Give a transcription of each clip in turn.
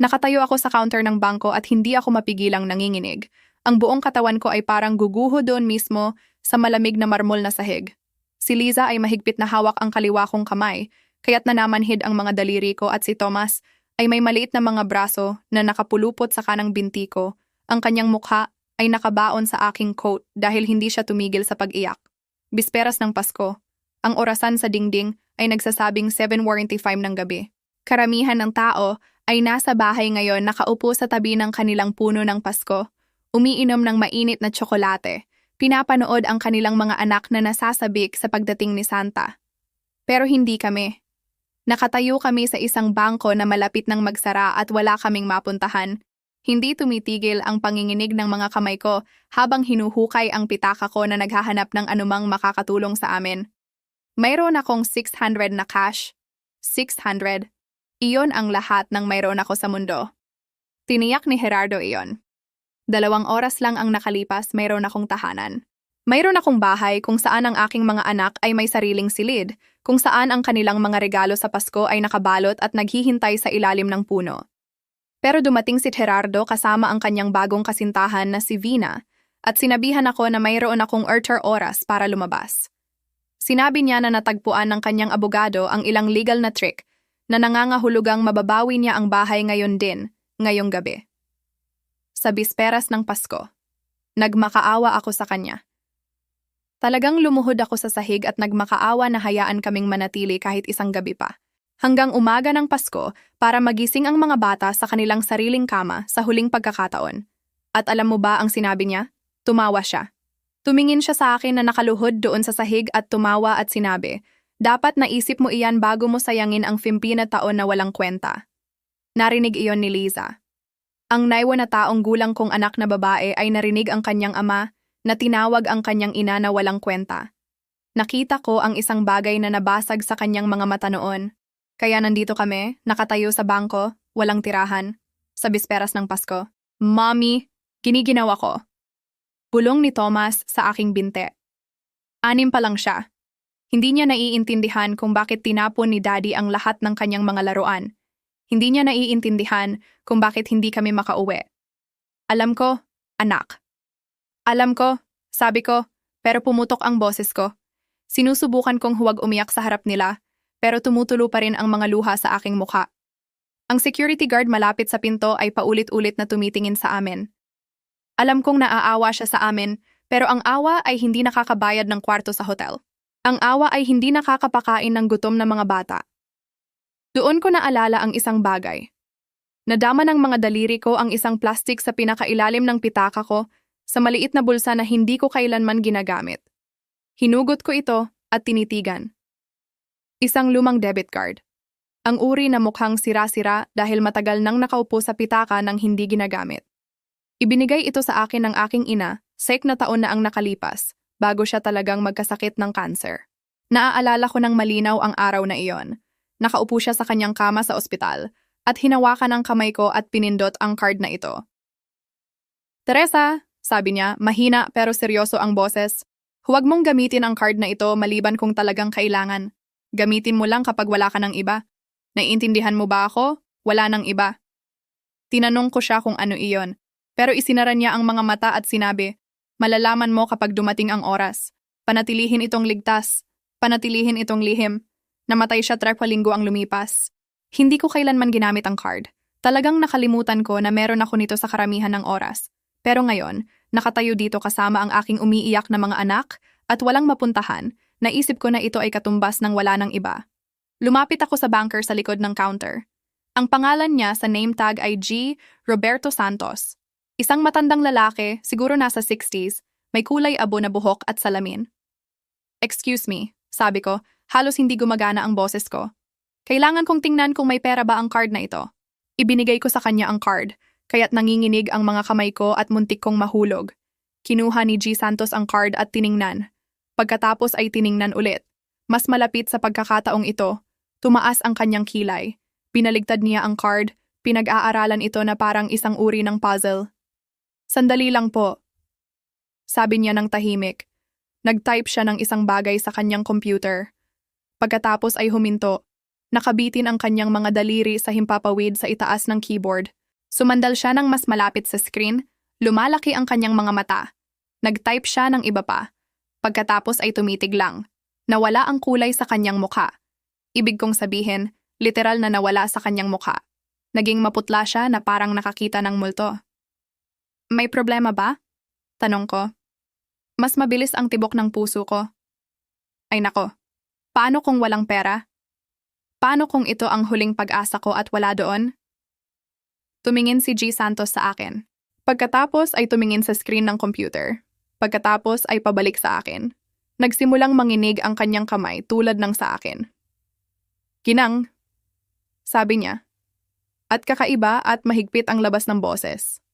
Nakatayo ako sa counter ng bangko at hindi ako mapigilang nanginginig. Ang buong katawan ko ay parang guguho doon mismo sa malamig na marmol na sahig. Si Liza ay mahigpit na hawak ang kaliwa kong kamay, kaya't nanamanhid ang mga daliri ko at si Thomas ay may maliit na mga braso na nakapulupot sa kanang binti ko. Ang kanyang mukha ay nakabaon sa aking coat dahil hindi siya tumigil sa pag-iyak. Bisperas ng Pasko. Ang orasan sa dingding ay nagsasabing 7:45 ng gabi. Karamihan ng tao ay nasa bahay ngayon nakaupo sa tabi ng kanilang puno ng Pasko, umiinom ng mainit na tsokolate, pinapanood ang kanilang mga anak na nasasabik sa pagdating ni Santa. Pero hindi kami. Nakatayo kami sa isang bangko na malapit ng magsara at wala kaming mapuntahan. Hindi tumitigil ang panginginig ng mga kamay ko habang hinuhukay ang pitaka ko na naghahanap ng anumang makakatulong sa amin. Mayroon akong 600 na cash. 600. Iyon ang lahat ng mayroon ako sa mundo. Tiniyak ni Gerardo iyon. 2 oras lang ang nakalipas, mayroon akong tahanan. Mayroon akong bahay kung saan ang aking mga anak ay may sariling silid, kung saan ang kanilang mga regalo sa Pasko ay nakabalot at naghihintay sa ilalim ng puno. Pero dumating si Gerardo kasama ang kanyang bagong kasintahan na si Vina at sinabihan ako na mayroon akong oras para lumabas. Sinabi niya na natagpuan ng kanyang abogado ang ilang legal na trick na nangangahulugang mababawi niya ang bahay ngayon din, ngayong gabi. Sa bisperas ng Pasko, nagmakaawa ako sa kanya. Talagang lumuhod ako sa sahig at nagmakaawa na hayaan kaming manatili kahit isang gabi pa. Hanggang umaga ng Pasko para magising ang mga bata sa kanilang sariling kama sa huling pagkakataon. At alam mo ba ang sinabi niya? Tumawa siya. Tumingin siya sa akin na nakaluhod doon sa sahig at tumawa at sinabi, dapat naisip mo iyan bago mo sayangin ang 50 na taon na walang kwenta. Narinig iyon ni Liza. Ang 9 na taong gulang kong anak na babae ay narinig ang kanyang ama na tinawag ang kanyang ina na walang kwenta. Nakita ko ang isang bagay na nabasag sa kanyang mga mata noon. Kaya nandito kami, nakatayo sa bangko, walang tirahan, sa bisperas ng Pasko. Mommy, giniginawa ko. Bulong ni Thomas sa aking binte. 6 pa lang siya. Hindi niya naiintindihan kung bakit tinapon ni Daddy ang lahat ng kanyang mga laruan. Hindi niya naiintindihan kung bakit hindi kami makauwi. Alam ko, anak. Alam ko, sabi ko, pero pumutok ang boses ko. Sinusubukan kong huwag umiyak sa harap nila, pero tumutulo pa rin ang mga luha sa aking mukha. Ang security guard malapit sa pinto ay paulit-ulit na tumitingin sa amin. Alam kong naaawa siya sa amin, pero ang awa ay hindi nakakabayad ng kwarto sa hotel. Ang awa ay hindi nakakapakain ng gutom na mga bata. Doon ko naalala ang isang bagay. Nadama ng mga daliri ko ang isang plastik sa pinakailalim ng pitaka ko sa maliit na bulsa na hindi ko kailanman ginagamit. Hinugot ko ito at tinitigan. Isang lumang debit card. Ang uri na mukhang sira-sira dahil matagal nang nakaupo sa pitaka nang hindi ginagamit. Ibinigay ito sa akin ng aking ina, 6 na taon na ang nakalipas, bago siya talagang magkasakit ng cancer. Naaalala ko ng malinaw ang araw na iyon. Nakaupo siya sa kanyang kama sa ospital, at hinawakan ang kamay ko at pinindot ang card na ito. Teresa, sabi niya, mahina pero seryoso ang boses. Huwag mong gamitin ang card na ito maliban kung talagang kailangan. Gamitin mo lang kapag wala ka ng iba. Naiintindihan mo ba ako? Wala ng iba. Tinanong ko siya kung ano iyon, pero isinara niya ang mga mata at sinabi, malalaman mo kapag dumating ang oras. Panatilihin itong ligtas. Panatilihin itong lihim. Namatay siya 3 linggo ang lumipas. Hindi ko kailanman ginamit ang card. Talagang nakalimutan ko na meron ako nito sa karamihan ng oras. Pero ngayon, nakatayo dito kasama ang aking umiiyak na mga anak at walang mapuntahan, naisip ko na ito ay katumbas ng wala ng iba. Lumapit ako sa banker sa likod ng counter. Ang pangalan niya sa name tag ay G. Roberto Santos. Isang matandang lalaki, siguro nasa 60s, may kulay abo na buhok at salamin. Excuse me, sabi ko, halos hindi gumagana ang boses ko. Kailangan kong tingnan kung may pera ba ang card na ito. Ibinigay ko sa kanya ang card, kaya't nanginginig ang mga kamay ko at muntik kong mahulog. Kinuha ni G. Santos ang card at tiningnan. Pagkatapos ay tiningnan ulit. Mas malapit sa pagkakataong ito, tumaas ang kanyang kilay. Binaligtad niya ang card, pinag-aaralan ito na parang isang uri ng puzzle. Sandali lang po, sabi niya ng tahimik. Nag-type siya ng isang bagay sa kanyang computer. Pagkatapos ay huminto. Nakabitin ang kanyang mga daliri sa himpapawid sa itaas ng keyboard. Sumandal siya ng mas malapit sa screen, lumalaki ang kanyang mga mata. Nag-type siya ng iba pa. Pagkatapos ay tumitig lang. Nawala ang kulay sa kanyang mukha. Ibig kong sabihin, literal na nawala sa kanyang mukha. Naging maputla siya na parang nakakita ng multo. May problema ba? Tanong ko. Mas mabilis ang tibok ng puso ko. Ay nako, paano kung walang pera? Paano kung ito ang huling pag-asa ko at wala doon? Tumingin si G. Santos sa akin. Pagkatapos ay tumingin sa screen ng computer. Pagkatapos ay pabalik sa akin. Nagsimulang manginig ang kanyang kamay tulad ng sa akin. Ginang, sabi niya. At kakaiba at mahigpit ang labas ng boses.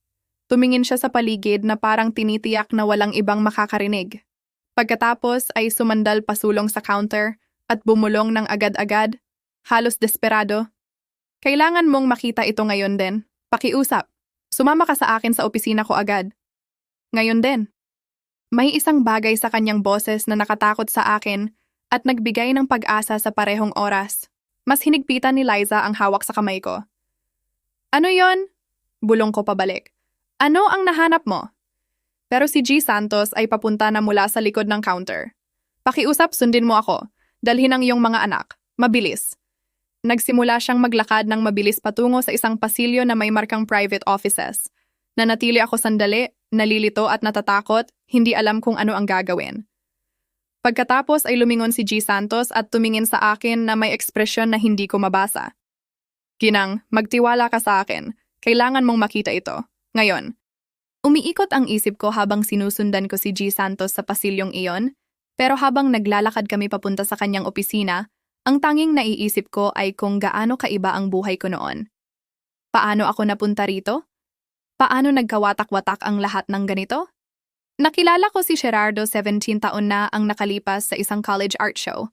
Tumingin siya sa paligid na parang tinitiyak na walang ibang makakarinig. Pagkatapos ay sumandal pasulong sa counter at bumulong ng agad-agad, halos desperado. Kailangan mong makita ito ngayon din. Pakiusap. Sumama ka sa akin sa opisina ko agad. Ngayon din. May isang bagay sa kanyang boses na nakatakot sa akin at nagbigay ng pag-asa sa parehong oras. Mas hinigpitan ni Liza ang hawak sa kamay ko. Ano yon? Bulong ko pabalik. Ano ang nahanap mo? Pero si G. Santos ay papunta na mula sa likod ng counter. Pakiusap, sundin mo ako. Dalhin ang iyong mga anak. Mabilis. Nagsimula siyang maglakad ng mabilis patungo sa isang pasilyo na may markang private offices. Nanatili ako sandali, nalilito at natatakot, hindi alam kung ano ang gagawin. Pagkatapos ay lumingon si G. Santos at tumingin sa akin na may ekspresyon na hindi ko mabasa. Ginang, magtiwala ka sa akin. Kailangan mong makita ito. Ngayon, umiikot ang isip ko habang sinusundan ko si G. Santos sa pasilyong iyon, pero habang naglalakad kami papunta sa kanyang opisina, ang tanging naiisip ko ay kung gaano kaiba ang buhay ko noon. Paano ako napunta rito? Paano nagkawatak-watak ang lahat ng ganito? Nakilala ko si Gerardo 17 taon na ang nakalipas sa isang college art show.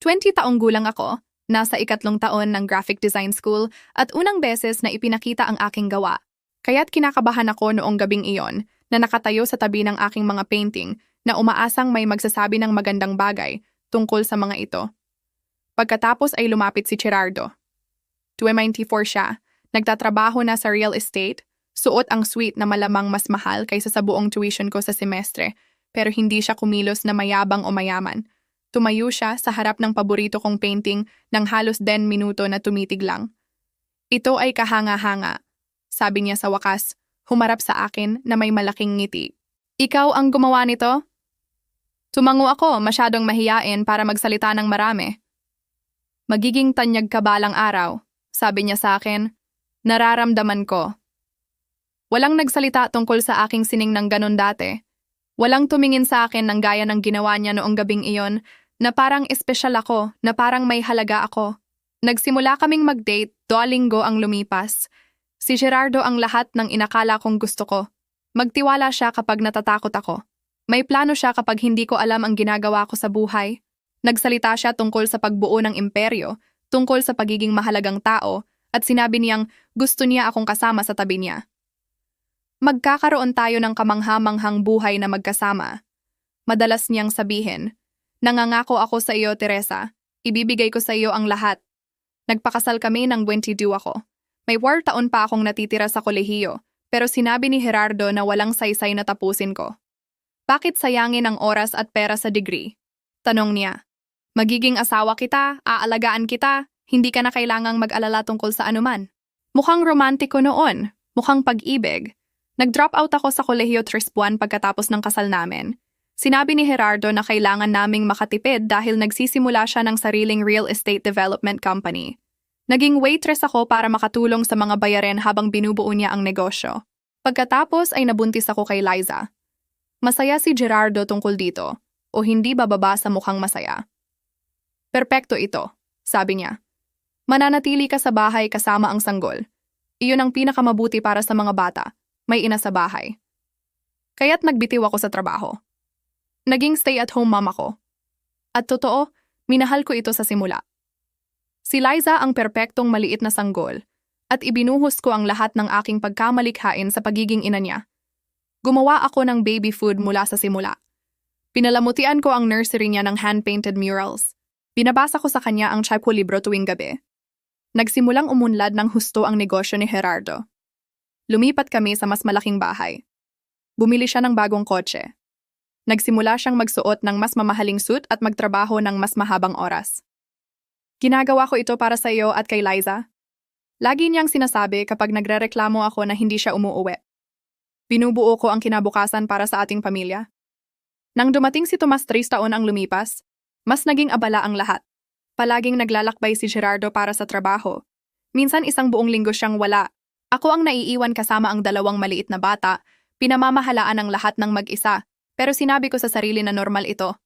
20 taong gulang ako, nasa 3 taon ng graphic design school at unang beses na ipinakita ang aking gawa. Kaya't kinakabahan ako noong gabing iyon na nakatayo sa tabi ng aking mga painting na umaasang may magsasabi ng magandang bagay tungkol sa mga ito. Pagkatapos ay lumapit si Gerardo. 24 siya, nagtatrabaho na sa real estate, suot ang suite na malamang mas mahal kaysa sa buong tuition ko sa semestre, pero hindi siya kumilos na mayabang o mayaman. Tumayo siya sa harap ng paborito kong painting ng halos 10 minuto na tumitig lang. Ito ay kahanga-hanga. Sabi niya sa wakas, humarap sa akin na may malaking ngiti. Ikaw ang gumawa nito? Tumango ako, masyadong mahiyain para magsalita ng marami. Magiging tanyag ka balang araw, sabi niya sa akin. Nararamdaman ko. Walang nagsalita tungkol sa aking sining ng ganon dati. Walang tumingin sa akin ng gaya ng ginawa niya noong gabing iyon, na parang espesyal ako, na parang may halaga ako. Nagsimula kaming mag-date, 2 linggo ang lumipas. Si Gerardo ang lahat ng inakala kong gusto ko. Magtiwala siya kapag natatakot ako. May plano siya kapag hindi ko alam ang ginagawa ko sa buhay. Nagsalita siya tungkol sa pagbuo ng imperyo, tungkol sa pagiging mahalagang tao, at sinabi niyang gusto niya akong kasama sa tabi niya. Magkakaroon tayo ng kamangha-manghang buhay na magkasama. Madalas niyang sabihin, nangangako ako sa iyo, Teresa. Ibibigay ko sa iyo ang lahat. Nagpakasal kami ng 22 ako. May 4 taon pa akong natitira sa kolehiyo, pero sinabi ni Gerardo na walang saysay na tapusin ko. Bakit sayangin ang oras at pera sa degree? Tanong niya. Magiging asawa kita, aalagaan kita, hindi ka na kailangang mag-alala tungkol sa anuman. Mukhang romantiko noon, mukhang pag-ibig. Nag-drop out ako sa kolehiyo 3 buwan pagkatapos ng kasal namin. Sinabi ni Gerardo na kailangan naming makatipid dahil nagsisimula siya ng sariling real estate development company. Naging waitress ako para makatulong sa mga bayarin habang binubuo niya ang negosyo. Pagkatapos ay nabuntis ako kay Liza. Masaya si Gerardo tungkol dito, o hindi bababa sa mukhang masaya. Perpekto ito, sabi niya. Mananatili ka sa bahay kasama ang sanggol. Iyon ang pinakamabuti para sa mga bata, may ina sa bahay. Kaya't nagbitiw ako sa trabaho. Naging stay-at-home mom ako. At totoo, minahal ko ito sa simula. Si Liza ang perpektong maliit na sanggol, at ibinuhos ko ang lahat ng aking pagkamalikhain sa pagiging ina niya. Gumawa ako ng baby food mula sa simula. Pinalamutian ko ang nursery niya ng hand-painted murals. Binabasa ko sa kanya ang type ko libro tuwing gabi. Nagsimulang umunlad ng husto ang negosyo ni Gerardo. Lumipat kami sa mas malaking bahay. Bumili siya ng bagong kotse. Nagsimula siyang magsuot ng mas mamahaling suit at magtrabaho ng mas mahabang oras. Ginagawa ko ito para sa iyo at kay Liza. Lagi niyang sinasabi kapag nagrereklamo ako na hindi siya umuuwi. Binubuo ko ang kinabukasan para sa ating pamilya. Nang dumating si Tomas 3 taon ang lumipas, mas naging abala ang lahat. Palaging naglalakbay si Gerardo para sa trabaho. Minsan isang buong linggo siyang wala. Ako ang naiiwan kasama ang 2 maliit na bata, pinamamahalaan ang lahat ng mag-isa. Pero sinabi ko sa sarili na normal ito.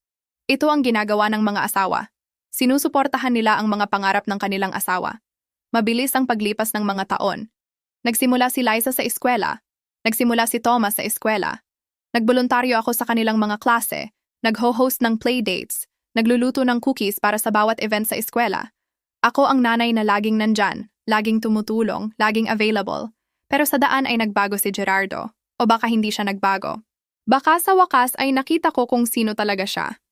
Ito ang ginagawa ng mga asawa. Sinusuportahan nila ang mga pangarap ng kanilang asawa. Mabilis ang paglipas ng mga taon. Nagsimula si Liza sa eskwela. Nagsimula si Thomas sa eskwela. Nagboluntaryo ako sa kanilang mga klase. Nagho-host ng playdates. Nagluluto ng cookies para sa bawat event sa eskwela. Ako ang nanay na laging nandyan, laging tumutulong, laging available. Pero sa daan ay nagbago si Gerardo. O baka hindi siya nagbago. Baka sa wakas ay nakita ko kung sino talaga siya.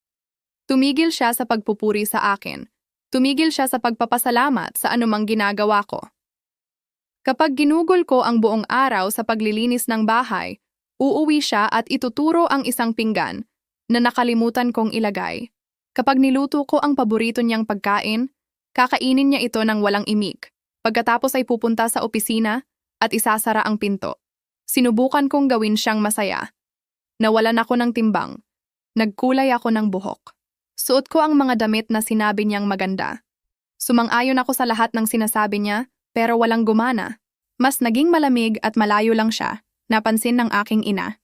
Tumigil siya sa pagpupuri sa akin. Tumigil siya sa pagpapasalamat sa anumang ginagawa ko. Kapag ginugol ko ang buong araw sa paglilinis ng bahay, uuwi siya at ituturo ang isang pinggan na nakalimutan kong ilagay. Kapag niluto ko ang paborito niyang pagkain, kakainin niya ito ng walang imik. Pagkatapos ay pupunta sa opisina at isasara ang pinto. Sinubukan kong gawin siyang masaya. Nawalan ako ng timbang. Nagkulay ako ng buhok. Suot ko ang mga damit na sinabi niyang maganda. Sumang-ayon ako sa lahat ng sinasabi niya, pero walang gumana. Mas naging malamig at malayo lang siya, napansin ng aking ina.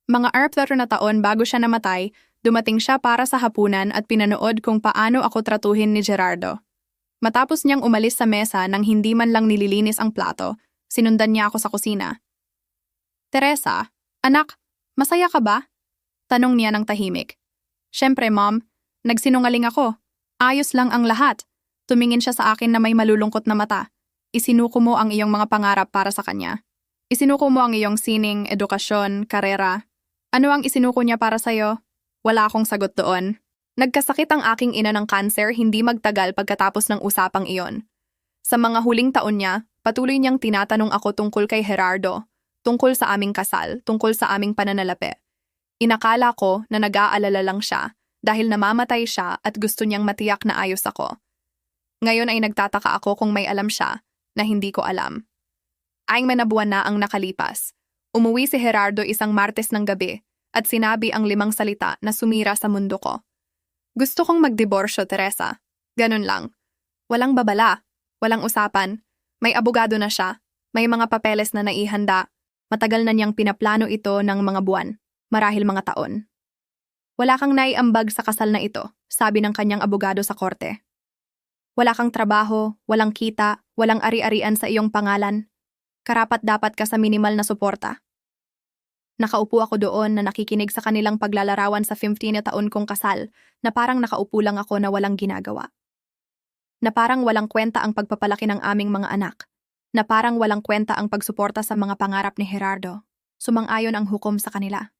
Mga 4 na taon bago siya namatay, dumating siya para sa hapunan at pinanood kung paano ako tratuhin ni Gerardo. Matapos niyang umalis sa mesa nang hindi man lang nililinis ang plato, sinundan niya ako sa kusina. Teresa, anak, masaya ka ba? Tanong niya ng tahimik. Siyempre, Mom. Nagsinungaling ako. Ayos lang ang lahat. Tumingin siya sa akin na may malulungkot na mata. Isinuko mo ang iyong mga pangarap para sa kanya. Isinuko mo ang iyong sining, edukasyon, karera. Ano ang isinuko niya para sa'yo? Wala akong sagot doon. Nagkasakit ang aking ina ng kanser hindi magtagal pagkatapos ng usapang iyon. Sa mga huling taon niya, patuloy niyang tinatanong ako tungkol kay Gerardo, tungkol sa aming kasal, tungkol sa aming pananalapi. Inakala ko na nag-aalala lang siya dahil namamatay siya at gusto niyang matiyak na ayos ako. Ngayon ay nagtataka ako kung may alam siya na hindi ko alam. Aing manabuan na ang nakalipas. Umuwi si Gerardo isang Martes ng gabi at sinabi ang 5 salita na sumira sa mundo ko. Gusto kong magdiborsyo, Teresa. Ganun lang. Walang babala, walang usapan. May abogado na siya, may mga papeles na naihanda. Matagal na niyang pinaplano ito ng mga buwan, marahil mga taon. Wala kang naiambag sa kasal na ito, sabi ng kanyang abogado sa korte. Wala kang trabaho, walang kita, walang ari-arian sa iyong pangalan. Karapat-dapat ka sa minimal na suporta. Nakaupo ako doon na nakikinig sa kanilang paglalarawan sa 15 na taon kong kasal na parang nakaupo lang ako na walang ginagawa. Na parang walang kwenta ang pagpapalaki ng aming mga anak. Na parang walang kwenta ang pagsuporta sa mga pangarap ni Gerardo. Sumang-ayon ang hukom sa kanila.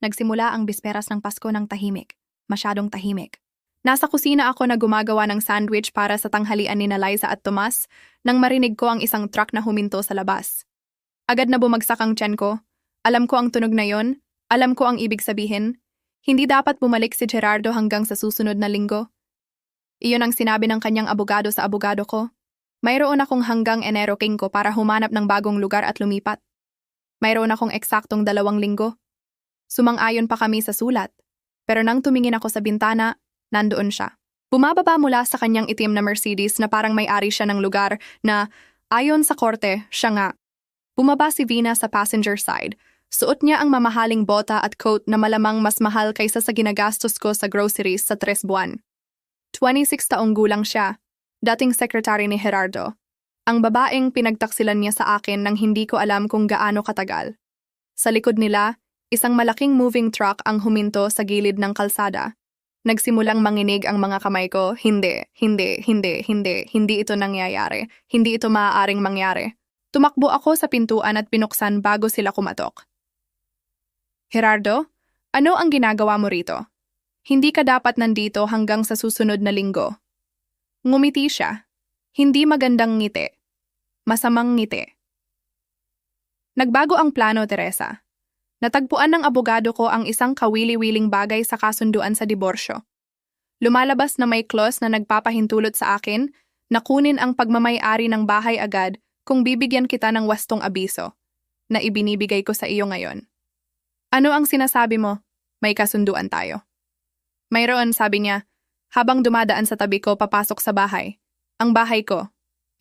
Nagsimula ang bisperas ng Pasko ng tahimik. Masyadong tahimik. Nasa kusina ako na gumagawa ng sandwich para sa tanghalian ni Liza at Tomas nang marinig ko ang isang truck na huminto sa labas. Agad na bumagsak ang tiyan ko. Alam ko ang tunog na yon. Alam ko ang ibig sabihin. Hindi dapat bumalik si Gerardo hanggang sa susunod na linggo. Iyon ang sinabi ng kanyang abogado sa abogado ko. Mayroon akong hanggang Enero 5 para humanap ng bagong lugar at lumipat. Mayroon akong eksaktong 2 linggo. Sumang-ayon pa kami sa sulat. Pero nang tumingin ako sa bintana, nandoon siya. Bumababa mula sa kanyang itim na Mercedes na parang may-ari siya ng lugar na, ayon sa korte, siya nga. Bumaba si Vina sa passenger side. Suot niya ang mamahaling bota at coat na malamang mas mahal kaysa sa ginagastos ko sa groceries sa 3 buwan. 26 taong gulang siya, dating secretary ni Gerardo. Ang babaeng pinagtaksilan niya sa akin nang hindi ko alam kung gaano katagal. Sa likod nila, isang malaking moving truck ang huminto sa gilid ng kalsada. Nagsimulang manginig ang mga kamay ko, hindi ito nangyayari, hindi ito maaaring mangyari. Tumakbo ako sa pintuan at binuksan bago sila kumatok. Gerardo, ano ang ginagawa mo rito? Hindi ka dapat nandito hanggang sa susunod na linggo. Ngumiti siya. Hindi magandang ngiti. Masamang ngiti. Nagbago ang plano, Teresa. Natagpuan ng abogado ko ang isang kawili-wiling bagay sa kasunduan sa diborsyo. Lumalabas na may clause na nagpapahintulot sa akin na kunin ang pagmamay-ari ng bahay agad kung bibigyan kita ng wastong abiso na ibinibigay ko sa iyo ngayon. Ano ang sinasabi mo? May kasunduan tayo. Mayroon, sabi niya, habang dumadaan sa tabi ko papasok sa bahay. Ang bahay ko.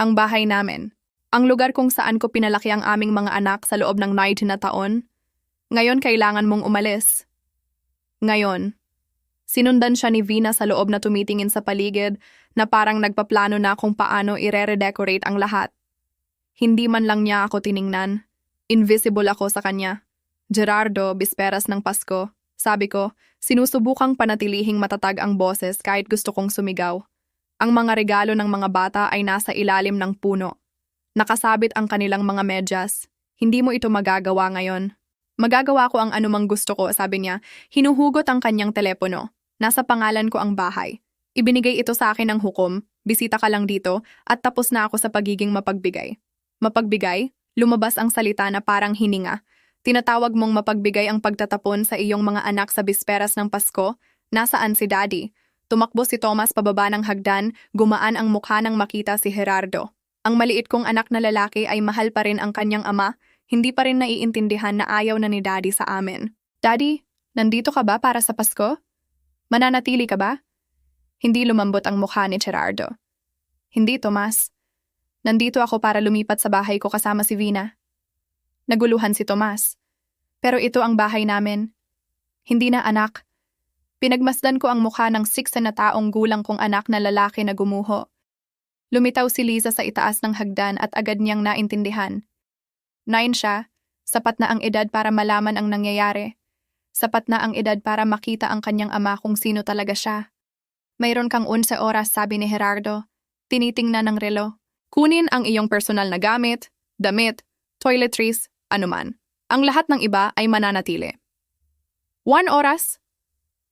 Ang bahay namin. Ang lugar kung saan ko pinalaki ang aming mga anak sa loob ng 9 na taon. Ngayon kailangan mong umalis. Ngayon. Sinundan siya ni Vina sa loob na tumitingin sa paligid na parang nagpaplano na kung paano ire-redecorate ang lahat. Hindi man lang niya ako tiningnan. Invisible ako sa kanya. Gerardo, bisperas ng Pasko. Sabi ko, sinusubukang panatilihing matatag ang boses kahit gusto kong sumigaw. Ang mga regalo ng mga bata ay nasa ilalim ng puno. Nakasabit ang kanilang mga medyas. Hindi mo ito magagawa ngayon. Magagawa ko ang anumang gusto ko, sabi niya. Hinuhugot ang kanyang telepono. Nasa pangalan ko ang bahay. Ibinigay ito sa akin ng hukom. Bisita ka lang dito at tapos na ako sa pagiging mapagbigay. Mapagbigay? Lumabas ang salita na parang hininga. Tinatawag mong mapagbigay ang pagtatapon sa iyong mga anak sa bisperas ng Pasko? Nasaan si Daddy? Tumakbo si Thomas pababa ng hagdan, gumaan ang mukha nang makita si Gerardo. Ang maliit kong anak na lalaki ay mahal pa rin ang kanyang ama, hindi pa rin naiintindihan na ayaw na ni Daddy sa amin. Daddy, nandito ka ba para sa Pasko? Mananatili ka ba? Hindi lumambot ang mukha ni Gerardo. Hindi, Tomas. Nandito ako para lumipat sa bahay ko kasama si Vina. Naguluhan si Tomas. Pero ito ang bahay namin. Hindi na, anak. Pinagmasdan ko ang mukha ng 6 na taong gulang kong anak na lalaki na gumuho. Lumitaw si Liza sa itaas ng hagdan at agad niyang naintindihan. 9 siya, sapat na ang edad para malaman ang nangyayari. Sapat na ang edad para makita ang kanyang ama kung sino talaga siya. Mayroon kang 11 oras, sabi ni Gerardo. Tinitingnan ng relo. Kunin ang iyong personal na gamit, damit, toiletries, anuman. Ang lahat ng iba ay mananatili. 1 oras?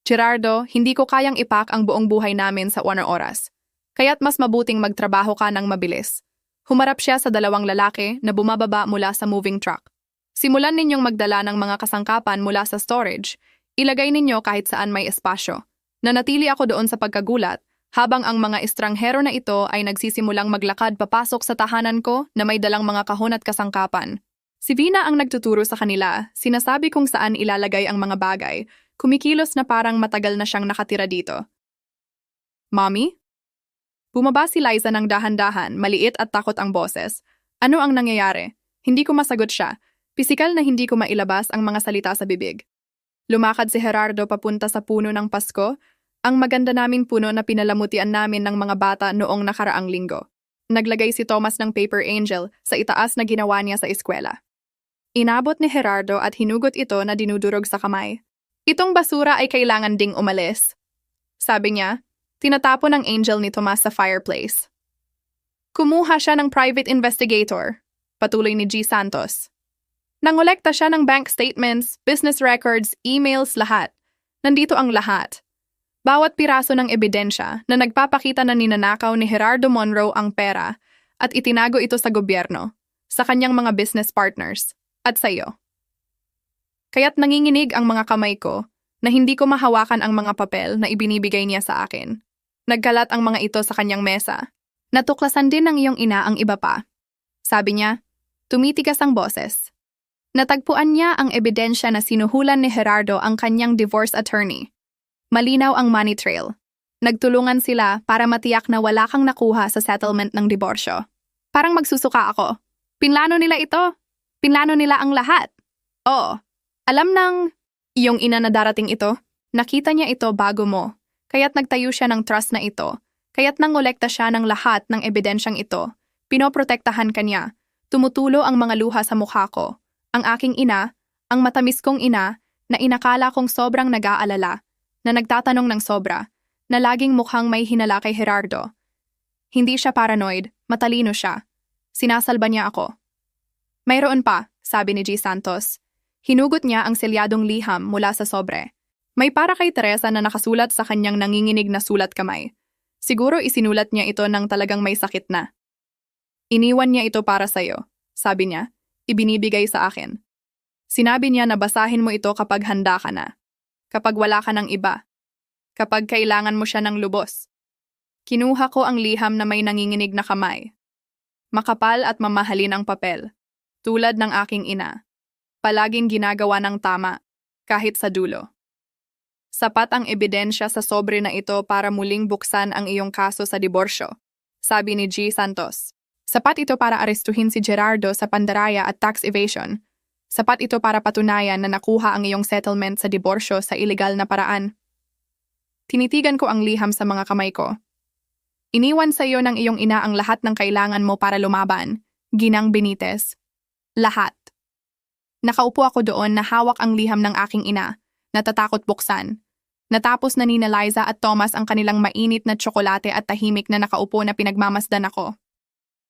Gerardo, hindi ko kayang ipak ang buong buhay namin sa 1 oras. Kaya't mas mabuting magtrabaho ka ng mabilis. Humarap siya sa 2 lalaki na bumababa mula sa moving truck. Simulan ninyong magdala ng mga kasangkapan mula sa storage. Ilagay ninyo kahit saan may espasyo. Nanatili ako doon sa pagkagulat habang ang mga estranghero na ito ay nagsisimulang maglakad papasok sa tahanan ko na may dalang mga kahon at kasangkapan. Si Vina ang nagtuturo sa kanila, sinasabi kung saan ilalagay ang mga bagay. Kumikilos na parang matagal na siyang nakatira dito. Mommy? Bumaba si Liza ng dahan-dahan, maliit at takot ang boses. Ano ang nangyayari? Hindi ko masagot siya. Pisikal na hindi ko mailabas ang mga salita sa bibig. Lumakad si Gerardo papunta sa puno ng Pasko, ang maganda naming puno na pinalamutian namin ng mga bata noong nakaraang linggo. Naglagay si Thomas ng paper angel sa itaas na ginawa niya sa eskwela. Inabot ni Gerardo at hinugot ito na dinudurog sa kamay. Itong basura ay kailangan ding umalis. Sabi niya, tinatapon ng angel ni Tomas sa fireplace. Kumuha siya ng private investigator, patuloy ni G. Santos. Nangolekta siya ng bank statements, business records, emails, lahat. Nandito ang lahat. Bawat piraso ng ebidensya na nagpapakita na ninanakaw ni Gerardo Monroe ang pera at itinago ito sa gobyerno, sa kanyang mga business partners, at sa iyo. Kaya't nanginginig ang mga kamay ko na hindi ko mahawakan ang mga papel na ibinibigay niya sa akin. Nagkalat ang mga ito sa kanyang mesa. Natuklasan din ng iyong ina ang iba pa. Sabi niya, tumitigas ang boses. Natagpuan niya ang ebidensya na sinuhulan ni Gerardo ang kanyang divorce attorney. Malinaw ang money trail. Nagtulungan sila para matiyak na wala kang nakuha sa settlement ng diborsyo. Parang magsusuka ako. Pinlano nila ito. Pinlano nila ang lahat. Oo. Alam ng iyong ina na darating ito, nakita niya ito bago mo, kaya't nagtayo siya ng trust na ito, kaya't nangolekta siya ng lahat ng ebidensyang ito, pinoprotektahan kanya, tumutulo ang mga luha sa mukha ko, ang aking ina, ang matamis kong ina, na inakala kong sobrang nag-aalala, na nagtatanong ng sobra, na laging mukhang may hinala kay Gerardo. Hindi siya paranoid, matalino siya. Sinasalba niya ako. Mayroon pa, sabi ni G. Santos. Hinugot niya ang selyadong liham mula sa sobre. May para kay Teresa na nakasulat sa kanyang nanginginig na sulat kamay. Siguro isinulat niya ito nang talagang may sakit na. Iniwan niya ito para sa'yo, sabi niya, ibinibigay sa akin. Sinabi niya na basahin mo ito kapag handa ka na. Kapag wala ka ng iba. Kapag kailangan mo siya ng lubos. Kinuha ko ang liham na may nanginginig na kamay. Makapal at mamahalin ang papel. Tulad ng aking ina. Palaging ginagawa ng tama, kahit sa dulo. Sapat ang ebidensya sa sobre na ito para muling buksan ang iyong kaso sa diborsyo, sabi ni G. Santos. Sapat ito para arestuhin si Gerardo sa pandaraya at tax evasion. Sapat ito para patunayan na nakuha ang iyong settlement sa diborsyo sa ilegal na paraan. Tinitigan ko ang liham sa mga kamay ko. Iniwan sa iyo ng iyong ina ang lahat ng kailangan mo para lumaban, Ginang Benitez. Lahat. Nakaupo ako doon na hawak ang liham ng aking ina, natatakot buksan. Natapos na nina Liza at Thomas ang kanilang mainit na tsokolate at tahimik na nakaupo na pinagmamasdan ako.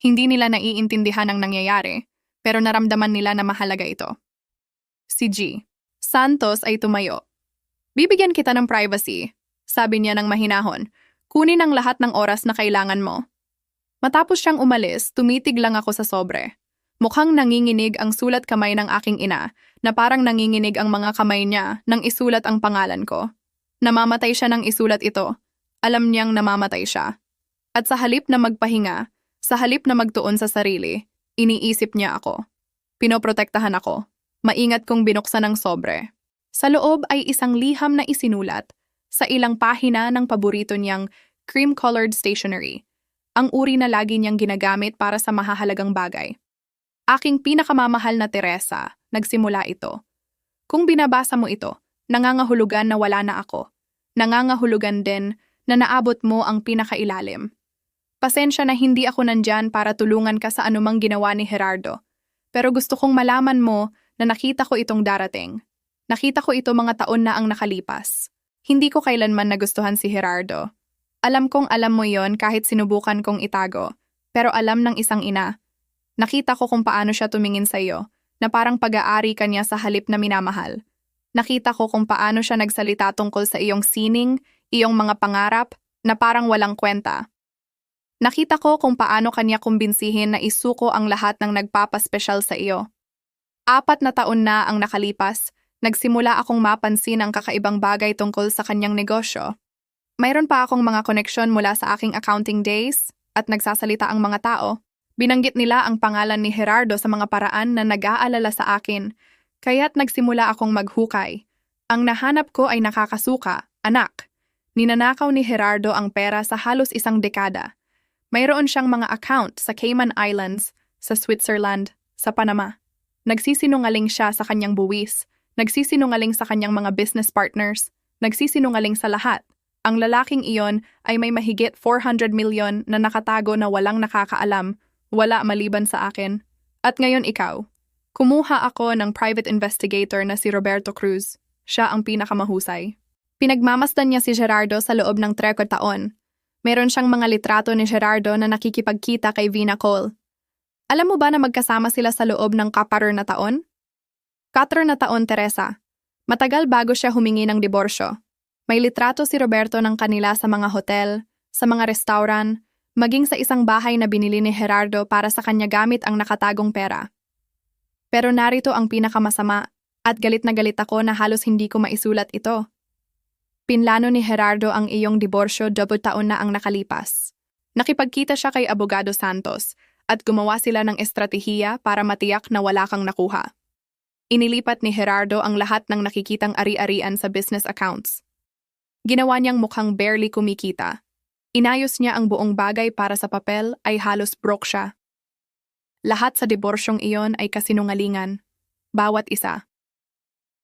Hindi nila naiintindihan ang nangyayari, pero naramdaman nila na mahalaga ito. Si G. Santos ay tumayo. Bibigyan kita ng privacy, sabi niya ng mahinahon. Kunin ang lahat ng oras na kailangan mo. Matapos siyang umalis, tumitig lang ako sa sobre. Mukhang nanginginig ang sulat kamay ng aking ina, na parang nanginginig ang mga kamay niya nang isulat ang pangalan ko. Namamatay siya nang isulat ito. Alam niyang namamatay siya. At sa halip na magpahinga, sa halip na magtuon sa sarili, iniisip niya ako. Pinoprotektahan ako. Maingat kong binuksan ang sobre. Sa loob ay isang liham na isinulat sa ilang pahina ng paborito niyang cream-colored stationery, ang uri na lagi niyang ginagamit para sa mahahalagang bagay. Aking pinakamamahal na Teresa, nagsimula ito. Kung binabasa mo ito, nangangahulugan na wala na ako. Nangangahulugan din na naabot mo ang pinakailalim. Pasensya na hindi ako nandyan para tulungan ka sa anumang ginawa ni Gerardo. Pero gusto kong malaman mo na nakita ko itong darating. Nakita ko ito mga taon na ang nakalipas. Hindi ko kailanman nagustuhan si Gerardo. Alam kong alam mo yon kahit sinubukan kong itago. Pero alam ng isang ina. Nakita ko kung paano siya tumingin sa iyo, na parang pag-aari ka niya sa halip na minamahal. Nakita ko kung paano siya nagsalita tungkol sa iyong sining, iyong mga pangarap, na parang walang kwenta. Nakita ko kung paano kanya kumbinsihin na isuko ang lahat ng nagpapaspesyal sa iyo. 4 na taon na ang nakalipas, nagsimula akong mapansin ang kakaibang bagay tungkol sa kanyang negosyo. Mayroon pa akong mga koneksyon mula sa aking accounting days at nagsasalita ang mga tao. Binanggit nila ang pangalan ni Gerardo sa mga paraan na nag-aalala sa akin, kaya't nagsimula akong maghukay. Ang nahanap ko ay nakakasuka, anak. Ninanakaw ni Gerardo ang pera sa halos 1 dekada. Mayroon siyang mga account sa Cayman Islands, sa Switzerland, sa Panama. Nagsisinungaling siya sa kanyang buwis, nagsisinungaling sa kanyang mga business partners, nagsisinungaling sa lahat. Ang lalaking iyon ay may mahigit 400 milyon na nakatago na walang nakakaalam, wala maliban sa akin. At ngayon ikaw. Kumuha ako ng private investigator na si Roberto Cruz. Siya ang pinakamahusay. Pinagmamasdan niya si Gerardo sa loob ng 3 taon. Meron siyang mga litrato ni Gerardo na nakikipagkita kay Vina Cole. Alam mo ba na magkasama sila sa loob ng 4 na taon? 4 na taon, Teresa. Matagal bago siya humingi ng diborsyo. May litrato si Roberto ng kanila sa mga hotel, sa mga restaurant, maging sa isang bahay na binili ni Gerardo para sa kanya gamit ang nakatagong pera. Pero narito ang pinakamasama, at galit na galit ako na halos hindi ko maisulat ito. Pinlano ni Gerardo ang iyong diborsyo 2 taon na ang nakalipas. Nakipagkita siya kay Abogado Santos at gumawa sila ng estratehiya para matiyak na wala kang nakuha. Inilipat ni Gerardo ang lahat ng nakikitang ari-arian sa business accounts. Ginawa niyang mukhang barely kumikita. Inayos niya ang buong bagay para sa papel ay halos broke siya. Lahat sa diborsyong iyon ay kasinungalingan. Bawat isa.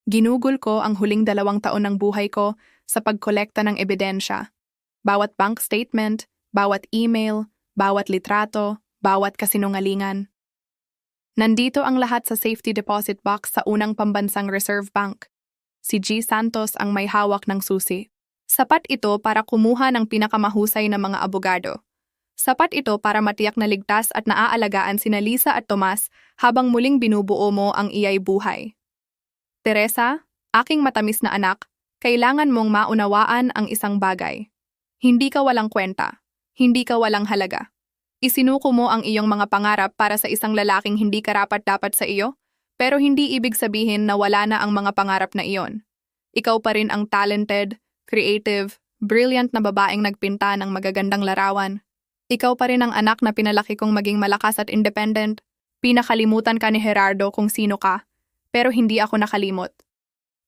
Ginugol ko ang huling 2 taon ng buhay ko sa pagkolekta ng ebidensya. Bawat bank statement, bawat email, bawat litrato, bawat kasinungalingan. Nandito ang lahat sa safety deposit box sa unang pambansang Reserve Bank. Si G. Santos ang may hawak ng susi. Sapat ito para kumuha ng pinakamahusay na mga abogado. Sapat ito para matiyak na ligtas at naaalagaan sina Liza at Tomas habang muling binubuo mo ang iyay buhay. Teresa, aking matamis na anak, Kailangan mong maunawaan ang isang bagay. Hindi ka walang kwenta. Hindi ka walang halaga. Isinuko mo ang iyong mga pangarap para sa isang lalaking hindi karapat-dapat sa iyo, pero hindi ibig sabihin na wala na ang mga pangarap na iyon. Ikaw pa rin ang talented, creative, brilliant na babaeng nagpinta ng magagandang larawan. Ikaw pa rin ang anak na pinalaki kong maging malakas at independent. Pinakalimutan ka ni Gerardo kung sino ka, pero hindi ako nakalimot.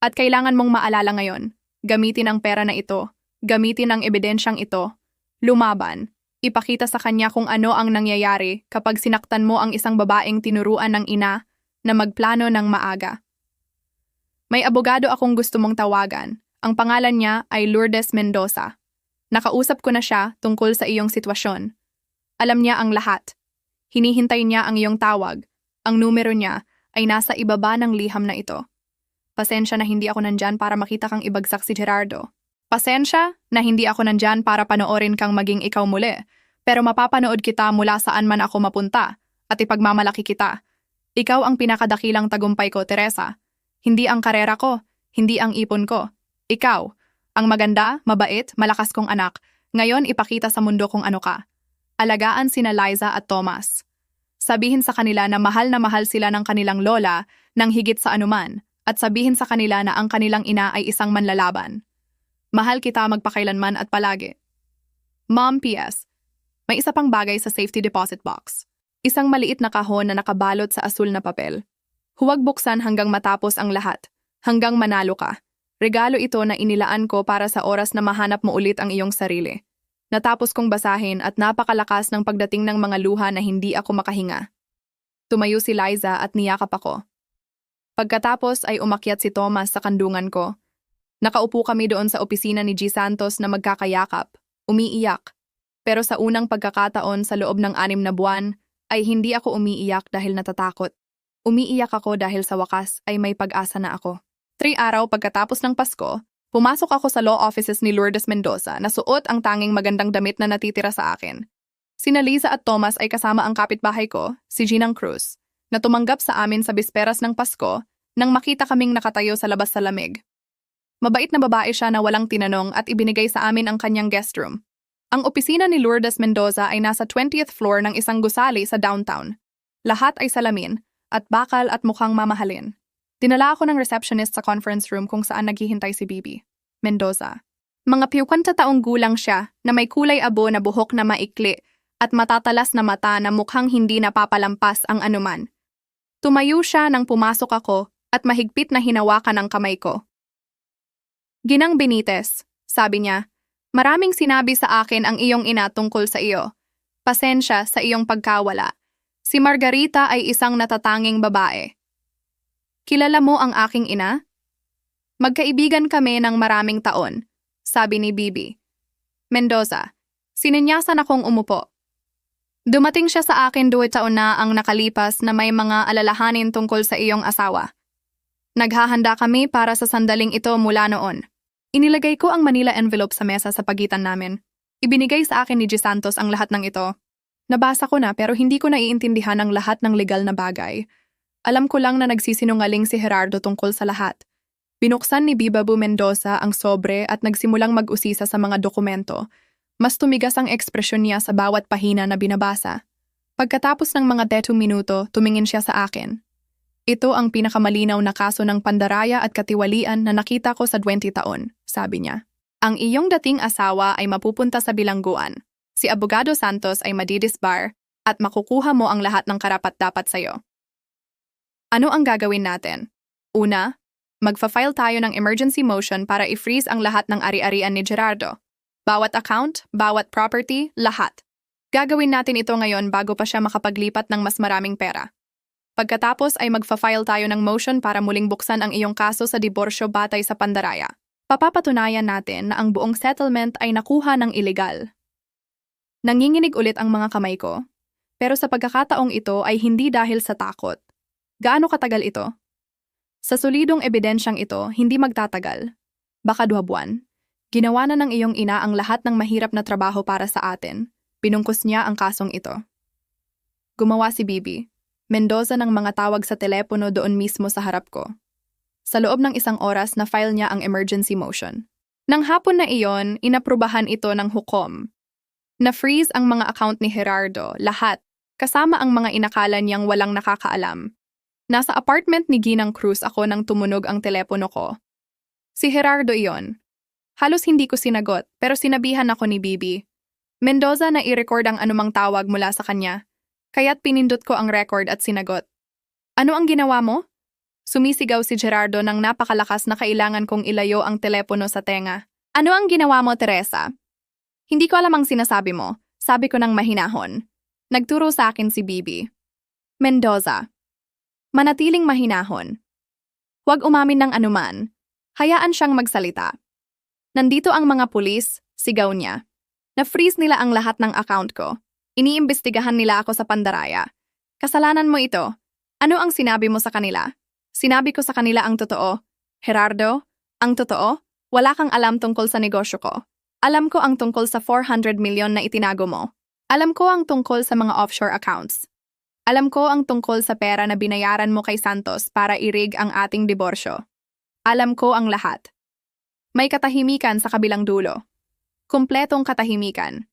At kailangan mong maalala ngayon, gamitin ang pera na ito, gamitin ang ebidensyang ito, lumaban, ipakita sa kanya kung ano ang nangyayari kapag sinaktan mo ang isang babaeng tinuruan ng ina na magplano ng maaga. May abogado akong gusto mong tawagan. Ang pangalan niya ay Lourdes Mendoza. Nakausap ko na siya tungkol sa iyong sitwasyon. Alam niya ang lahat. Hinihintay niya ang iyong tawag. Ang numero niya ay nasa ibaba ng liham na ito. Pasensya na hindi ako nandyan para makita kang ibagsak si Gerardo. Pasensya na hindi ako nandyan para panoorin kang maging ikaw muli. Pero mapapanood kita mula saan man ako mapunta at ipagmamalaki kita. Ikaw ang pinakadakilang tagumpay ko, Teresa. Hindi ang karera ko, hindi ang ipon ko. Ikaw, ang maganda, mabait, malakas kong anak. Ngayon ipakita sa mundo kung ano ka. Alagaan sina Liza at Thomas. Sabihin sa kanila na mahal sila ng kanilang lola nang higit sa anuman. At sabihin sa kanila na ang kanilang ina ay isang manlalaban. Mahal kita magpakailanman at palagi. Mom, P.S. May isa pang bagay sa safety deposit box. Isang maliit na kahon na nakabalot sa asul na papel. Huwag buksan hanggang matapos ang lahat. Hanggang manalo ka. Regalo ito na inilaan ko para sa oras na mahanap mo ulit ang iyong sarili. Natapos kong basahin at napakalakas ng pagdating ng mga luha na hindi ako makahinga. Tumayo si Liza at niyakap ako. Pagkatapos ay umakyat si Thomas sa kandungan ko. Nakaupo kami doon sa opisina ni G. Santos na magkakayakap, umiiyak. Pero sa unang pagkakataon sa loob ng 6 na buwan, ay hindi ako umiiyak dahil natatakot. Umiiyak ako dahil sa wakas ay may pag-asa na ako. 3 araw pagkatapos ng Pasko, pumasok ako sa law offices ni Lourdes Mendoza na suot ang tanging magandang damit na natitira sa akin. Sina Liza at Thomas ay kasama ang kapitbahay ko, si Ginang Cruz, na tumanggap sa amin sa bisperas ng Pasko nang makita kaming nakatayo sa labas sa lamig. Mabait na babae siya na walang tinanong at ibinigay sa amin ang kanyang guest room. Ang opisina ni Lourdes Mendoza ay nasa 20th floor ng isang gusali sa downtown. Lahat ay salamin at bakal at mukhang mamahalin. Dinala ako ng receptionist sa conference room kung saan naghihintay si Bibi Mendoza. Mga 50 taong gulang siya na may kulay abo na buhok na maikli at matatalas na mata na mukhang hindi napapalampas ang anuman. Tumayo siya nang pumasok ako at mahigpit na hinawakan ang kamay ko. Ginang Benitez, sabi niya, maraming sinabi sa akin ang iyong ina tungkol sa iyo. Pasensya sa iyong pagkawala. Si Margarita ay isang natatanging babae. Kilala mo ang aking ina? Magkaibigan kami ng maraming taon, sabi ni Bibi Mendoza. Sininyasan akong umupo. Dumating siya sa akin 2 taon na ang nakalipas na may mga alalahanin tungkol sa iyong asawa. Naghahanda kami para sa sandaling ito mula noon. Inilagay ko ang Manila envelope sa mesa sa pagitan namin. Ibinigay sa akin ni G. Santos ang lahat ng ito. Nabasa ko na pero hindi ko naiintindihan ang lahat ng legal na bagay. Alam ko lang na nagsisinungaling si Gerardo tungkol sa lahat. Binuksan ni Bibabu Mendoza ang sobre at nagsimulang mag-usisa sa mga dokumento. Mas tumigas ang ekspresyon niya sa bawat pahina na binabasa. Pagkatapos ng mga 10 minuto, tumingin siya sa akin. Ito ang pinakamalinaw na kaso ng pandaraya at katiwalian na nakita ko sa 20 taon, sabi niya. Ang iyong dating asawa ay mapupunta sa bilangguan. Si Abogado Santos ay madidisbar at makukuha mo ang lahat ng karapat-dapat sa'yo. Ano ang gagawin natin? Una, magfa-file tayo ng emergency motion para i-freeze ang lahat ng ari-arian ni Gerardo. Bawat account, bawat property, lahat. Gagawin natin ito ngayon bago pa siya makapaglipat ng mas maraming pera. Pagkatapos ay magfa-file tayo ng motion para muling buksan ang iyong kaso sa diborsyo batay sa pandaraya. Papapatunayan natin na ang buong settlement ay nakuha ng illegal. Nanginginig ulit ang mga kamay ko, pero sa pagkakataong ito ay hindi dahil sa takot. Gaano katagal ito? Sa solidong ebidensyang ito, hindi magtatagal. Baka 2 buwan. Ginawa na ng iyong ina ang lahat ng mahirap na trabaho para sa atin. Pinungkos niya ang kasong ito. Gumawa si Bibi Mendoza ng mga tawag sa telepono doon mismo sa harap ko. Sa loob ng 1 oras na file niya ang emergency motion. Nang hapon na iyon, inaprubahan ito ng hukom. Na-freeze ang mga account ni Gerardo, lahat, kasama ang mga inakala niyang walang nakakaalam. Nasa apartment ni Ginang Cruz ako nang tumunog ang telepono ko. Si Gerardo iyon. Halos hindi ko sinagot, pero sinabihan ako ni Bibi. Mendoza na i-record ang anumang tawag mula sa kanya, kaya't pinindot ko ang record at sinagot. Ano ang ginawa mo? Sumisigaw si Gerardo nang napakalakas na kailangan kong ilayo ang telepono sa tenga. Ano ang ginawa mo, Teresa? Hindi ko alam ang sinasabi mo, sabi ko ng mahinahon. Nagturo sa akin si Bibi. Mendoza. Manatiling mahinahon. Huwag umamin ng anuman. Hayaan siyang magsalita. Nandito ang mga pulis, sigaw niya. Na-freeze nila ang lahat ng account ko. Iniimbestigahan nila ako sa pandaraya. Kasalanan mo ito. Ano ang sinabi mo sa kanila? Sinabi ko sa kanila ang totoo. Gerardo, ang totoo? Wala kang alam tungkol sa negosyo ko. Alam ko ang tungkol sa 400 milyon na itinago mo. Alam ko ang tungkol sa mga offshore accounts. Alam ko ang tungkol sa pera na binayaran mo kay Santos para i-rig ang ating diborsyo. Alam ko ang lahat. May katahimikan sa kabilang dulo. Kumpletong katahimikan.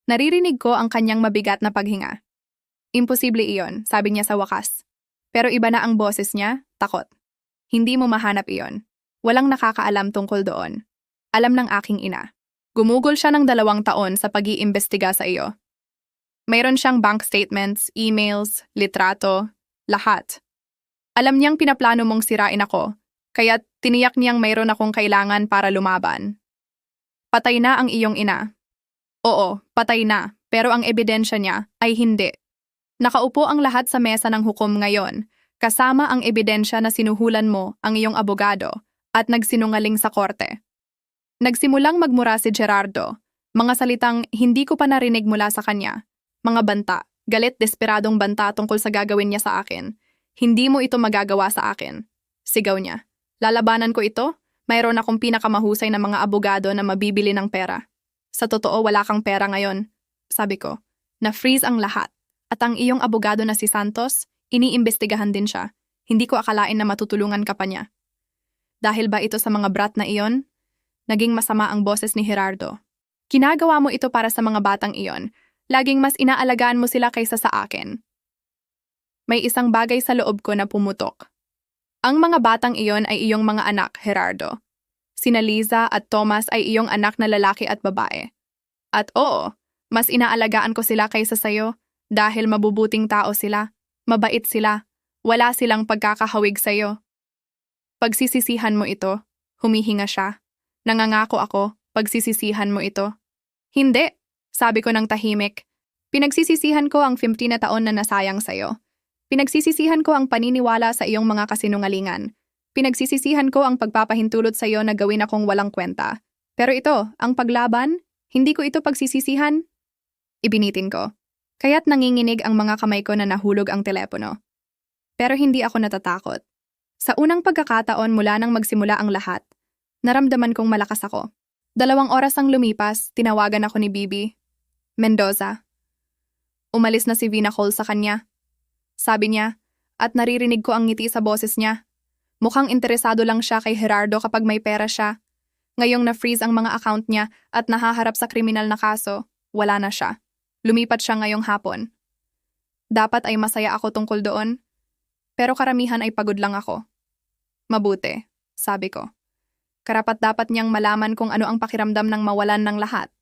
Naririnig ko ang kanyang mabigat na paghinga. Imposible iyon, sabi niya sa wakas. Pero iba na ang boses niya, takot. Hindi mo mahanap iyon. Walang nakakaalam tungkol doon. Alam ng aking ina. Gumugol siya ng 2 taon sa pag-iimbestiga sa iyo. Mayroon siyang bank statements, emails, litrato, lahat. Alam niyang pinaplano mong sirain ako, kaya tiniyak niyang mayroon akong kailangan para lumaban. Patay na ang iyong ina. Oo, patay na, pero ang ebidensya niya ay hindi. Nakaupo ang lahat sa mesa ng hukom ngayon, kasama ang ebidensya na sinuhulan mo ang iyong abogado at nagsinungaling sa korte. Nagsimulang magmura si Gerardo, mga salitang hindi ko pa narinig mula sa kanya. Mga banta, galit desperadong banta tungkol sa gagawin niya sa akin. Hindi mo ito magagawa sa akin. Sigaw niya. Lalabanan ko ito? Mayroon akong pinakamahusay na mga abogado na mabibili ng pera. Sa totoo, wala kang pera ngayon. Sabi ko, na-freeze ang lahat. At ang iyong abogado na si Santos, iniimbestigahan din siya. Hindi ko akalain na matutulungan ka pa niya. Dahil ba ito sa mga brat na iyon? Naging masama ang boses ni Gerardo. Ginagawa mo ito para sa mga batang iyon. Laging mas inaalagaan mo sila kaysa sa akin. May isang bagay sa loob ko na pumutok. Ang mga batang iyon ay iyong mga anak, Gerardo. Sina Liza at Thomas ay iyong anak na lalaki at babae. At oo, mas inaalagaan ko sila kaysa sayo dahil mabubuting tao sila, mabait sila, wala silang pagkakahawig sayo. Pagsisisihan mo ito, humihinga siya. Nangangako ako, pagsisisihan mo ito. Hindi, sabi ko ng tahimik. Pinagsisisihan ko ang 15 na taon na nasayang sayo. Pinagsisisihan ko ang paniniwala sa iyong mga kasinungalingan. Pinagsisisihan ko ang pagpapahintulot sa iyo na gawin akong walang kwenta. Pero ito, ang paglaban, hindi ko ito pagsisisihan. Ibinitin ko. Kaya't nanginginig ang mga kamay ko na nahulog ang telepono. Pero hindi ako natatakot. Sa unang pagkakataon mula nang magsimula ang lahat, naramdaman kong malakas ako. 2 oras ang lumipas, tinawagan ako ni Bibi. Mendoza. Umalis na si Vina Cole sa kanya. Sabi niya, at naririnig ko ang ngiti sa boses niya. Mukhang interesado lang siya kay Gerardo kapag may pera siya. Ngayong na-freeze ang mga account niya at nahaharap sa kriminal na kaso, wala na siya. Lumipat siya ngayong hapon. Dapat ay masaya ako tungkol doon, pero karamihan ay pagod lang ako. Mabuti, sabi ko. Karapat-dapat niyang malaman kung ano ang pakiramdam ng mawalan ng lahat.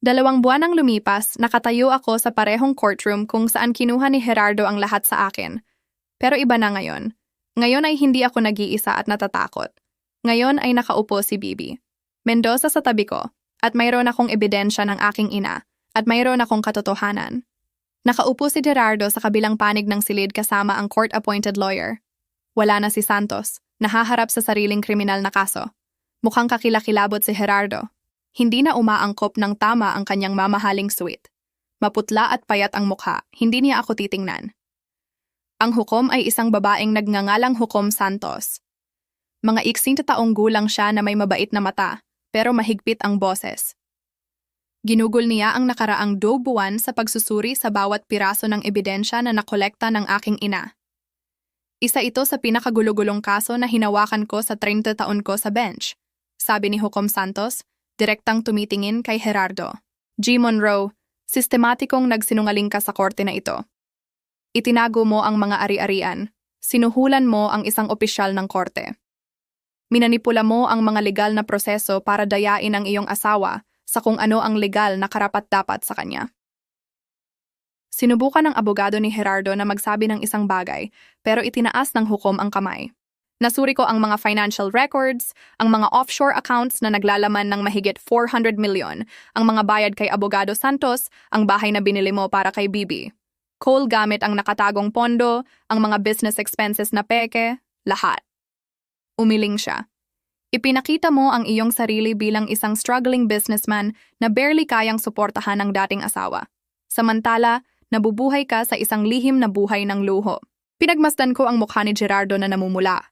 2 buwan ang lumipas, nakatayo ako sa parehong courtroom kung saan kinuha ni Gerardo ang lahat sa akin. Pero iba na ngayon. Ngayon ay hindi ako nag-iisa at natatakot. Ngayon ay nakaupo si Bibi. Mendoza sa tabi ko, at mayroon akong ebidensya ng aking ina, at mayroon akong katotohanan. Nakaupo si Gerardo sa kabilang panig ng silid kasama ang court-appointed lawyer. Wala na si Santos, nahaharap sa sariling kriminal na kaso. Mukhang kakilakilabot si Gerardo. Hindi na umaangkop ng tama ang kanyang mamahaling suwit. Maputla at payat ang mukha, hindi niya ako titingnan. Ang hukom ay isang babaeng nagngangalang Hukom Santos. Mga 60 taong gulang siya na may mabait na mata, pero mahigpit ang boses. Ginugol niya ang nakaraang 2 buwan sa pagsusuri sa bawat piraso ng ebidensya na nakolekta ng aking ina. Isa ito sa pinakagulo-gulong kaso na hinawakan ko sa 30 taon ko sa bench, sabi ni Hukom Santos, direktang tumitingin kay Gerardo. G. Monroe, sistematikong nagsinungaling ka sa korte na ito. Itinago mo ang mga ari-arian. Sinuhulan mo ang isang opisyal ng korte. Minanipula mo ang mga legal na proseso para dayain ang iyong asawa sa kung ano ang legal na karapat-dapat sa kanya. Sinubukan ng abogado ni Gerardo na magsabi ng isang bagay, pero itinaas ng hukom ang kamay. Nasuri ko ang mga financial records, ang mga offshore accounts na naglalaman ng mahigit 400 milyon, ang mga bayad kay Abogado Santos, ang bahay na binili mo para kay Bibi. Cole gamit ang nakatagong pondo, ang mga business expenses na peke, lahat. Umiling siya. Ipinakita mo ang iyong sarili bilang isang struggling businessman na barely kayang suportahan ang dating asawa. Samantala, nabubuhay ka sa isang lihim na buhay ng luho. Pinagmasdan ko ang mukha ni Gerardo na namumula.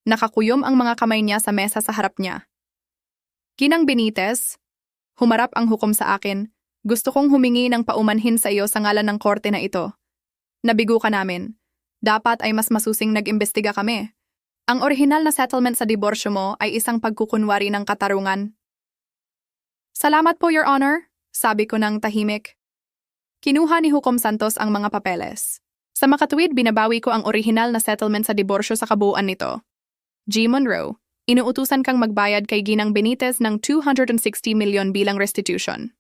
Nakakuyom ang mga kamay niya sa mesa sa harap niya. Ginang Benitez, humarap ang hukom sa akin. Gusto kong humingi ng paumanhin sa iyo sa ngalan ng korte na ito. Nabigo ka namin. Dapat ay mas masusing nag-imbestiga kami. Ang orihinal na settlement sa diborsyo mo ay isang pagkukunwari ng katarungan. Salamat po, Your Honor, sabi ko ng tahimik. Kinuha ni Hukom Santos ang mga papeles. Sa makatuwid, binabawi ko ang orihinal na settlement sa diborsyo sa kabuuan nito. G. Monroe, inuutusan kang magbayad kay Ginang Benitez ng 260 milyon bilang restitution.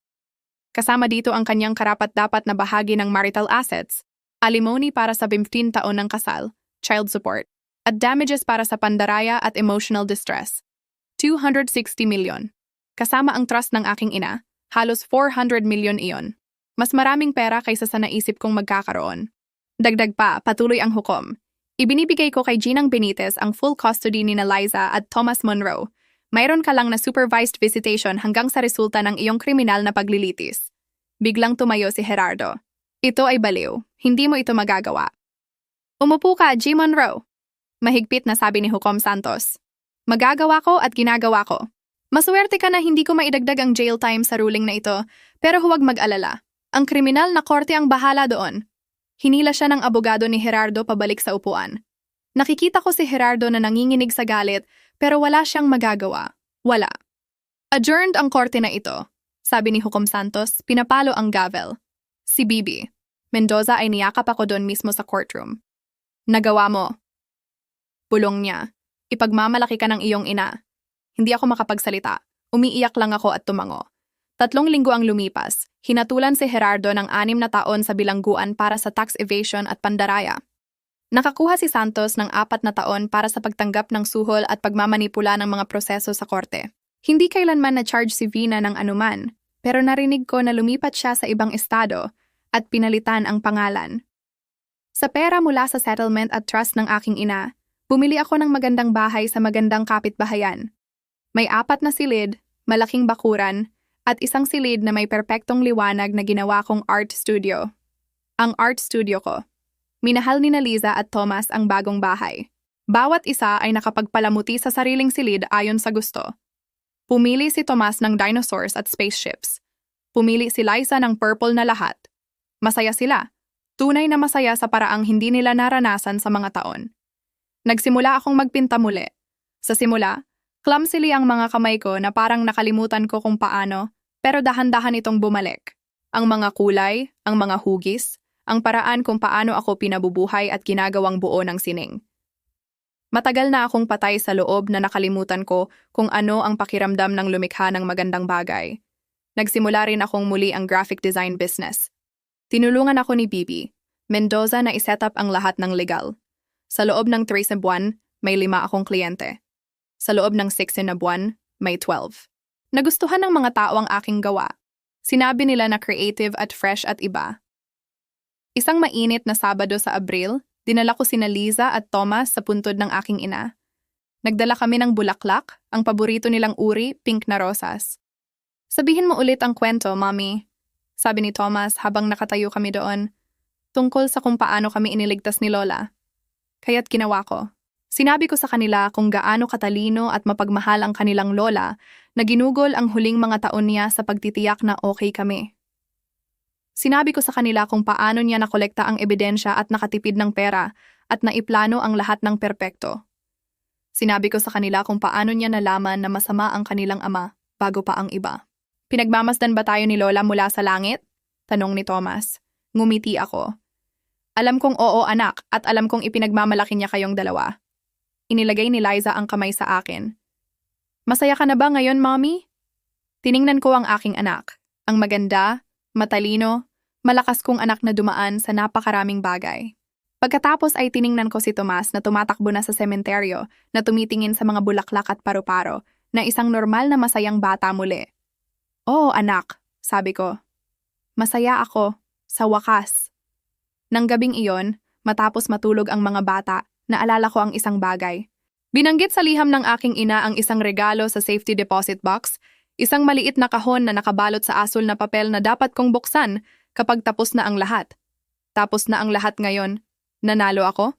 Kasama dito ang kanyang karapat-dapat na bahagi ng marital assets, alimony para sa 15 taon ng kasal, child support, at damages para sa pandaraya at emotional distress. 260 milyon. Kasama ang trust ng aking ina, halos 400 milyon iyon. Mas maraming pera kaysa sa naisip kong magkakaroon. Dagdag pa, patuloy ang hukom. Ibinibigay ko kay Ginang Benitez ang full custody ni Liza at Thomas Monroe. Mayroon ka lang na supervised visitation hanggang sa resulta ng iyong kriminal na paglilitis. Biglang tumayo si Gerardo. Ito ay baliw. Hindi mo ito magagawa. Umupo ka, G. Monroe. Mahigpit na sabi ni Hukom Santos. Magagawa ko at ginagawa ko. Maswerte ka na hindi ko maidagdag ang jail time sa ruling na ito, pero huwag mag-alala. Ang kriminal na korte ang bahala doon. Hinila siya ng abogado ni Gerardo pabalik sa upuan. Nakikita ko si Gerardo na nanginginig sa galit, pero wala siyang magagawa. Wala. Adjourned ang korte na ito, sabi ni Hukom Santos, pinapalo ang gavel. Si Bibi. Mendoza ay niyakap ako doon mismo sa courtroom. Nagawa mo. Bulong niya. Ipagmamalaki ka ng iyong ina. Hindi ako makapagsalita. Umiiyak lang ako at tumango. 3 linggo ang lumipas. Hinatulan si Gerardo ng 6 na taon sa bilangguan para sa tax evasion at pandaraya. Nakakuha si Santos ng 4 na taon para sa pagtanggap ng suhol at pagmamanipula ng mga proseso sa korte. Hindi kailanman na-charge si Vina ng anuman, pero narinig ko na lumipat siya sa ibang estado at pinalitan ang pangalan. Sa pera mula sa settlement at trust ng aking ina, bumili ako ng magandang bahay sa magandang kapitbahayan. May 4 na silid, malaking bakuran, at isang silid na may perpektong liwanag na ginawa kong art studio. Ang art studio ko. Minahal ni Liza at Thomas ang bagong bahay. Bawat isa ay nakapagpalamuti sa sariling silid ayon sa gusto. Pumili si Thomas ng dinosaurs at spaceships. Pumili si Liza ng purple na lahat. Masaya sila. Tunay na masaya sa paraang hindi nila naranasan sa mga taon. Nagsimula akong magpinta muli. Sa simula, clumsily ang mga kamay ko na parang nakalimutan ko kung paano, pero dahan-dahan itong bumalik. Ang mga kulay, ang mga hugis, ang paraan kung paano ako pinabubuhay at ginagawang buo ng sining. Matagal na akong patay sa loob na nakalimutan ko kung ano ang pakiramdam ng lumikha ng magandang bagay. Nagsimula rin akong muli ang graphic design business. Tinulungan ako ni Bibi, Mendoza na iset up ang lahat ng legal. Sa loob ng 3 na buwan, may 5 akong kliyente. Sa loob ng 6 na buwan, may 12. Nagustuhan ng mga tao ang aking gawa. Sinabi nila na creative at fresh at iba. Isang mainit na Sabado sa Abril, dinala ko sina Liza at Thomas sa puntod ng aking ina. Nagdala kami ng bulaklak, ang paborito nilang uri, pink na rosas. Sabihin mo ulit ang kwento, Mommy, sabi ni Thomas habang nakatayo kami doon, tungkol sa kung paano kami iniligtas ni Lola. Kaya't ginawa ko. Sinabi ko sa kanila kung gaano katalino at mapagmahal ang kanilang lola na ginugol ang huling mga taon niya sa pagtitiyak na okay kami. Sinabi ko sa kanila kung paano niya nakolekta ang ebidensya at nakatipid ng pera at naiplano ang lahat ng perpekto. Sinabi ko sa kanila kung paano niya nalaman na masama ang kanilang ama bago pa ang iba. Pinagmamasdan ba tayo ni Lola mula sa langit? Tanong ni Thomas. Ngumiti ako. Alam kong oo anak at alam kong ipinagmamalaki niya kayong dalawa. Inilagay ni Liza ang kamay sa akin. Masaya ka na ba ngayon, Mommy? Tiningnan ko ang aking anak. Ang maganda, matalino, malakas kong anak na dumaan sa napakaraming bagay. Pagkatapos ay tiningnan ko si Tomas na tumatakbo na sa sementeryo na tumitingin sa mga bulaklak at paru-paro na isang normal na masayang bata muli. Oo, anak, sabi ko. Masaya ako, sa wakas. Nang gabing iyon, matapos matulog ang mga bata, naalala ko ang isang bagay. Binanggit sa liham ng aking ina ang isang regalo sa safety deposit box, isang maliit na kahon na nakabalot sa asul na papel na dapat kong buksan kapag tapos na ang lahat. Tapos na ang lahat ngayon. Nanalo ako?